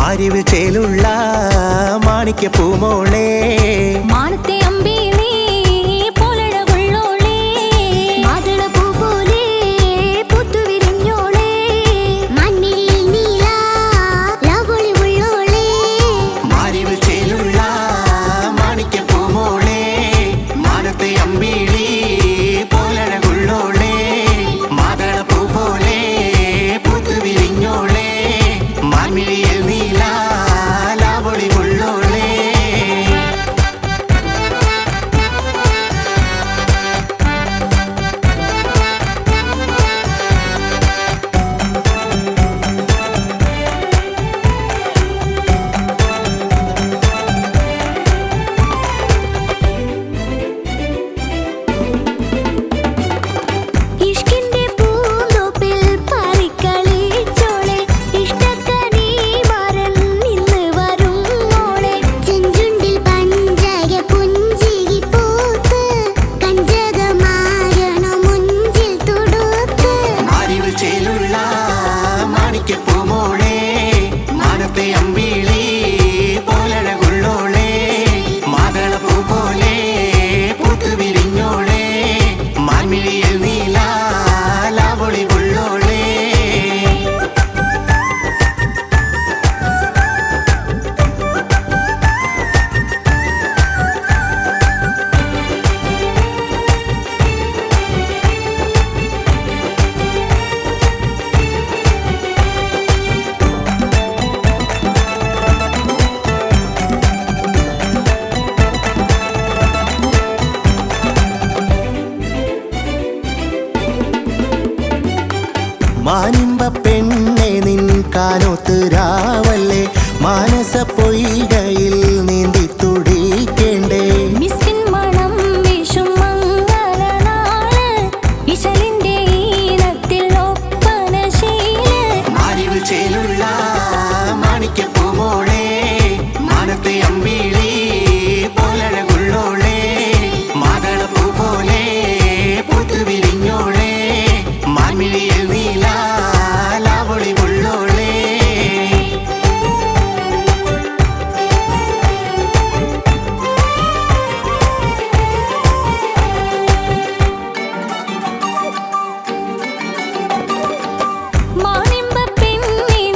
മാരിവിൽ ചേലുള്ള മാണിക്യ പൂമോളെ മാനത്തെ അമ്പിളി പോലഴകുള്ളോളെ മാതള പൂ പോലെ പൂത്തുവിരിഞ്ഞോളെ മണ്ണിൽ നീല ലാവൊളി ഉള്ളോളെ മാരിവിൽ ചേലുള്ള മാണിക്യ പൂമോളെ മാനത്തെ അമ്പിളി പോലഴകുള്ളോളെ മാതള പൂ പോലെ പൂത്തുവിരിഞ്ഞോളെ മാൻമിഴിയിൽ നീല ലാവൊളി ഉള്ളോളെ മാനിമ്പ പെണ്ണെ നിൻ കാനോത്ത് രാവല്ലേ മാനസ പൊയ്കയിൽ നീന്തി തുടിക്കേണ്ടേ മിസ്കിൻ മണം വീശും മംഗളനാള് ഇശലിന്റെ ഈണത്തിൽ ഒപ്പനശീല് മാരിവിൽ ചേലുള്ള മാണിക്യ പൂമോളെ മാനത്തെ അമ്പിളി പോലഴകുള്ളോളെ മാതള പൂ പോലെ പൂത്തുവിരിഞ്ഞോളെ മാൻമിഴിയിൽ നീല ലാവൊളി ഉള്ളോളെ മാനിമ്പ പെണ്ണെ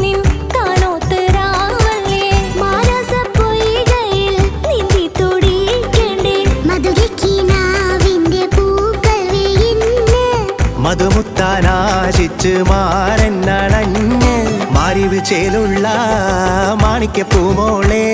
നിൻ കാനോത്ത് രാവല്ലേ മാനസ പൊയ്കയിൽ നീന്തി തുടിക്കേണ്ടേ മധുരക്കിനാവിന്റെ പൂക്കൾ വീഴുന്നു മധുമുത്താനാശിച്ച് മാരനണഞ്ഞ് മാരിവിൽ ചേലുള്ള മാണിക്യ പൂമോളെ